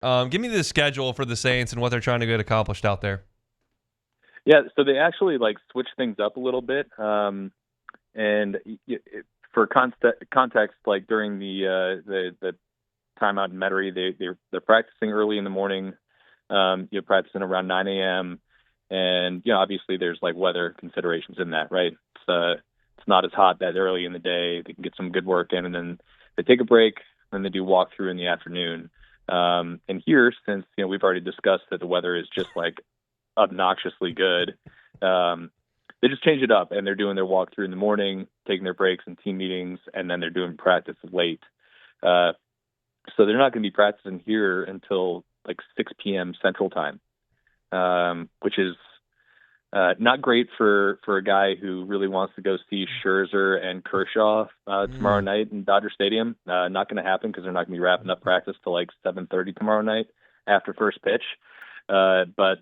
Give me the schedule for the Saints and what they're trying to get accomplished out there. Yeah, so they actually switch things up a little bit. And for context, like during the timeout in Metairie, they're practicing early in the morning. Practicing around 9 a.m. And obviously there's weather considerations in that, right? It's not as hot that early in the day. They can get some good work in, and then they take a break, and they do walkthrough in the afternoon. And here, since we've already discussed that the weather is just obnoxiously good, they just change it up, and they're doing their walkthrough in the morning, taking their breaks and team meetings, and then they're doing practice late. So they're not going to be practicing here until 6 p.m. Central Time, which is not great for a guy who really wants to go see Scherzer and Kershaw tomorrow night in Dodger Stadium. Not going to happen because they're not going to be wrapping up practice till 7:30 tomorrow night after first pitch. But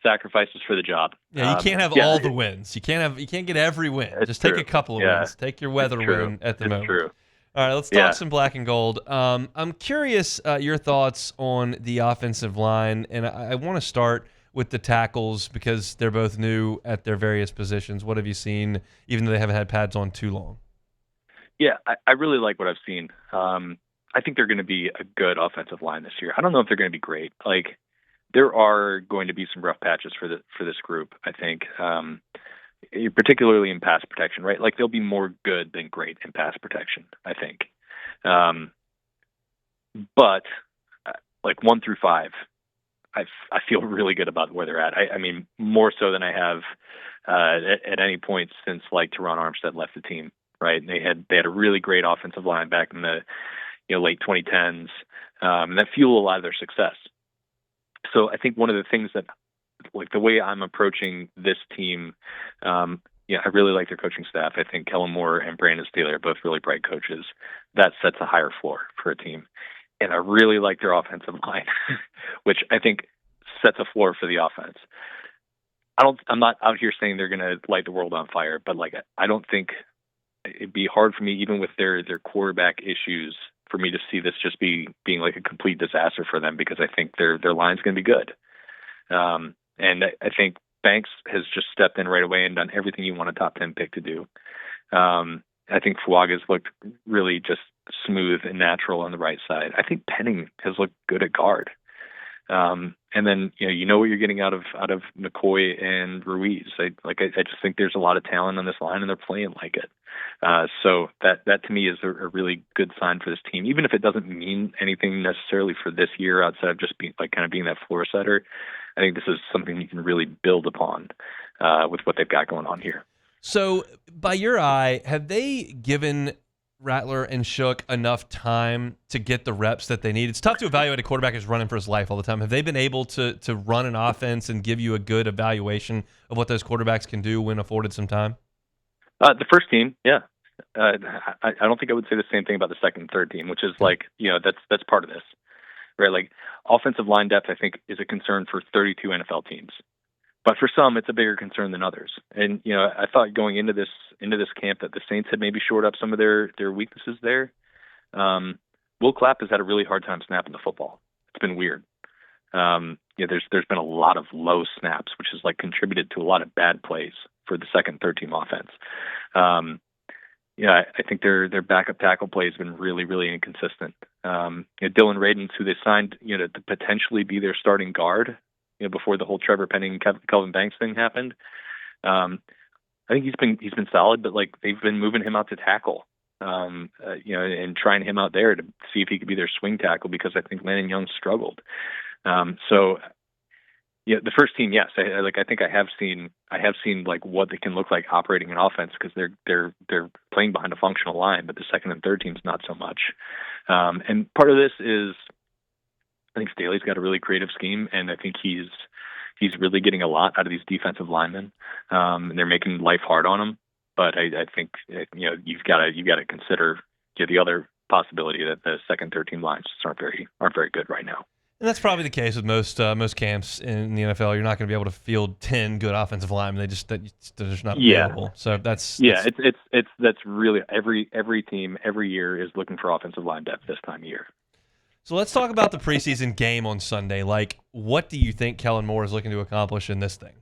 sacrifices for the job. Yeah, you can't have all the wins. You can't get every win. Just take a couple of wins. Take your weather win at the moment. True. All right, let's talk some black and gold. I'm curious your thoughts on the offensive line, and I want to start with the tackles because they're both new at their various positions. What have you seen, even though they haven't had pads on too long? Yeah, I really like what I've seen. I think they're going to be a good offensive line this year. I don't know if they're going to be great. There are going to be some rough patches for this group, I think, particularly in pass protection, right? They'll be more good than great in pass protection, I think. But 1 through 5, I feel really good about where they're at. I mean, more so than I have at any point since Teron Armstead left the team, right? And they had a really great offensive line back in the late 2010s, and that fueled a lot of their success. So I think one of the things that, the way I'm approaching this team, I really like their coaching staff. I think Kellen Moore and Brandon Staley are both really bright coaches. That sets a higher floor for a team. And I really like their offensive line, which I think sets a floor for the offense. I'm not out here saying they're going to light the world on fire, but I don't think it'd be hard for me, even with their quarterback issues, for me to see this just being a complete disaster for them, because I think their line's going to be good. And I think Banks has just stepped in right away and done everything you want a top 10 pick to do. I think Fuaga's looked really just smooth and natural on the right side. I think Penning has looked good at guard. And then what you're getting out of McCoy and Ruiz. I just think there's a lot of talent on this line, and they're playing like it. So that to me is a really good sign for this team, even if it doesn't mean anything necessarily for this year outside of just being being that floor setter. I think this is something you can really build upon with what they've got going on here. So, by your eye, have they given Rattler and Shough enough time to get the reps that they need? It's tough to evaluate a quarterback who's running for his life all the time. Have they been able to run an offense and give you a good evaluation of what those quarterbacks can do when afforded some time? The first team, yeah. I don't think I would say the same thing about the second and third team, which is that's part of this, right? Offensive line depth, I think, is a concern for 32 NFL teams. But for some, it's a bigger concern than others. And, I thought going into this camp that the Saints had maybe shored up some of their weaknesses there. Will Clapp has had a really hard time snapping the football. It's been weird. There's been a lot of low snaps, which has contributed to a lot of bad plays for the second, third team offense. I think their backup tackle play has been really, really inconsistent. Dylan Radins, who they signed, to potentially be their starting guard, before the whole Trevor Penning, Kelvin Banks thing happened. I think he's been solid, but they've been moving him out to tackle, and trying him out there to see if he could be their swing tackle, because I think Landon Young struggled. The first team, yes, I think I have seen what they can look like operating an offense, because they're playing behind a functional line, but the second and third teams not so much. And part of this is, I think Staley's got a really creative scheme, and I think he's really getting a lot out of these defensive linemen. And they're making life hard on them. But I think you've got to consider the other possibility that the second, third team lines just aren't very good right now. And that's probably the case with most camps in the NFL. You're not going to be able to field 10 good offensive linemen. They're just not available. So that's really every team every year is looking for offensive line depth this time of year. So let's talk about the preseason game on Sunday. Like, what do you think Kellen Moore is looking to accomplish in this thing?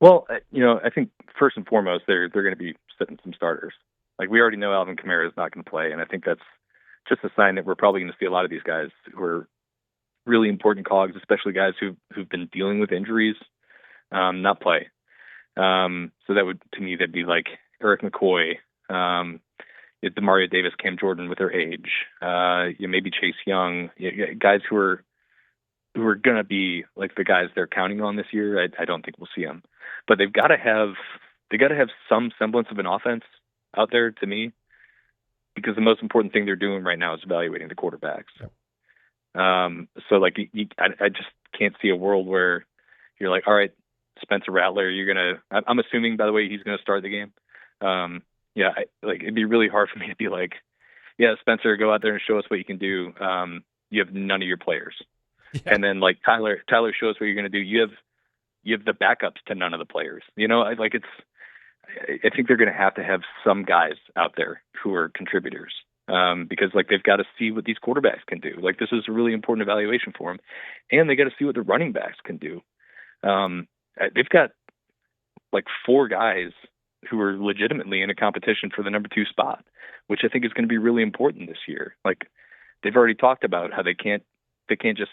Well, I think first and foremost, they're going to be sitting some starters. Like, we already know Alvin Kamara is not going to play, and I think that's just a sign that we're probably going to see a lot of these guys who are really important cogs, especially guys who've been dealing with injuries, not play. So that would, to me, that'd be like Eric McCoy, Demario Davis, Cam Jordan with their age, maybe Chase Young, guys who are going to be like the guys they're counting on this year. I don't think we'll see them, but they've got to have some semblance of an offense out there, to me, because the most important thing they're doing right now is evaluating the quarterbacks. Yep. So like, I just can't see a world where you're like, all right, Spencer Rattler, I'm assuming, by the way, he's going to start the game. It'd be really hard for me to be like, yeah, Spencer, go out there and show us what you can do. You have none of your players. Yeah. And then like Tyler, show us what you're going to do. You have the backups to none of the players. I think they're going to have some guys out there who are contributors, because like they've got to see what these quarterbacks can do. Like, this is a really important evaluation for them, and they got to see what the running backs can do. They've got like 4 guys who are legitimately in a competition for the number 2 spot, which I think is going to be really important this year. Like, they've already talked about how they can't just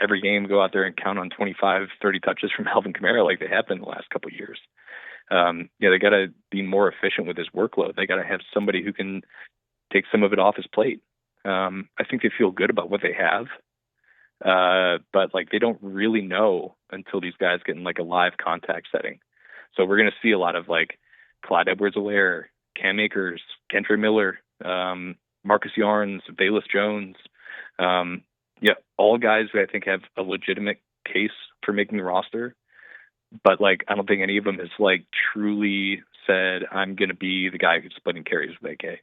every game go out there and count on 25, 30 touches from Alvin Kamara like they have been the last couple of years. They got to be more efficient with his workload. They got to have somebody who can take some of it off his plate. I think they feel good about what they have, but like they don't really know until these guys get in like a live contact setting. So we're going to see a lot of like Clyde Edwards-Helaire, Cam Akers, Kendre Miller, Marcus Yarns, Velus Jones. All guys who I think have a legitimate case for making the roster. But like, I don't think any of them has like truly said, I'm going to be the guy who's splitting carries with AK.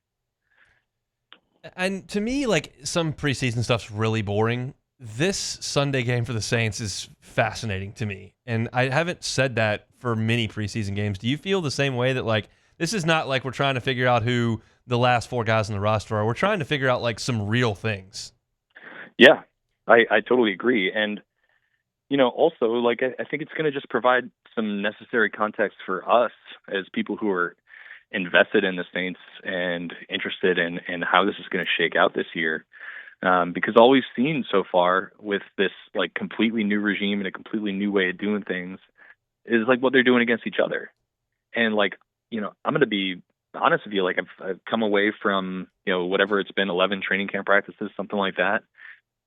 And to me, like, some preseason stuff's really boring. This Sunday game for the Saints is fascinating to me. And I haven't said that for many preseason games. Do you feel the same way, that like, this is not like we're trying to figure out who the last 4 guys on the roster are? We're trying to figure out like some real things. Yeah, I totally agree. And, also, like, I think it's going to just provide some necessary context for us as people who are invested in the Saints and interested in how this is going to shake out this year. Because all we've seen so far with this like completely new regime and a completely new way of doing things is like what they're doing against each other. And like, I'm going to be honest with you, like I've come away from, whatever it's been, 11 training camp practices, something like that.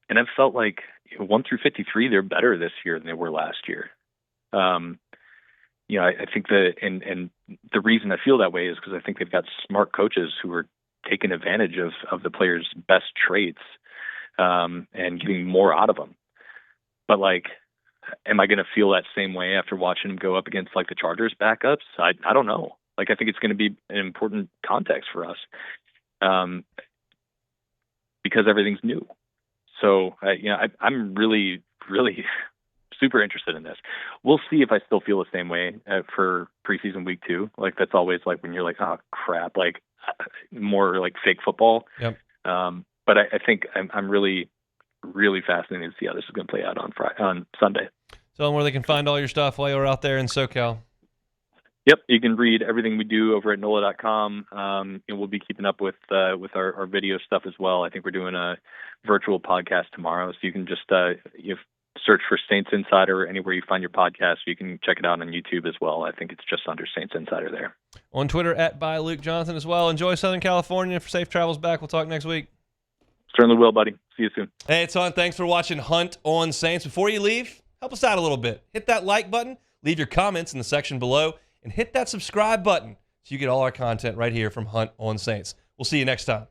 And I've felt like 1 through 53, they're better this year than they were last year. I think and the reason I feel that way is because I think they've got smart coaches who are taking advantage of the players' best traits, and getting more out of them. But like, am I going to feel that same way after watching them go up against like the Chargers backups? I don't know. Like, I think it's going to be an important context for us, because everything's new. So, I'm really, really super interested in this. We'll see if I still feel the same way for preseason week 2. Like, that's always like when you're like, oh crap, like more like fake football. Yep. But I think I'm really, really fascinated to see how this is going to play out on Sunday. Tell them where they can find all your stuff while you're out there in SoCal. Yep, you can read everything we do over at NOLA.com. And we'll be keeping up with our video stuff as well. I think we're doing a virtual podcast tomorrow, so you can just search for Saints Insider anywhere you find your podcast. You can check it out on YouTube as well. I think it's just under Saints Insider there. On Twitter @by Luke Johnson as well. Enjoy Southern California. For safe travels back. We'll talk next week. Certainly will, buddy. See you soon. Hey, it's on. Thanks for watching Hunt on Saints. Before you leave, help us out a little bit. Hit that like button. Leave your comments in the section below. And hit that subscribe button so you get all our content right here from Hunt on Saints. We'll see you next time.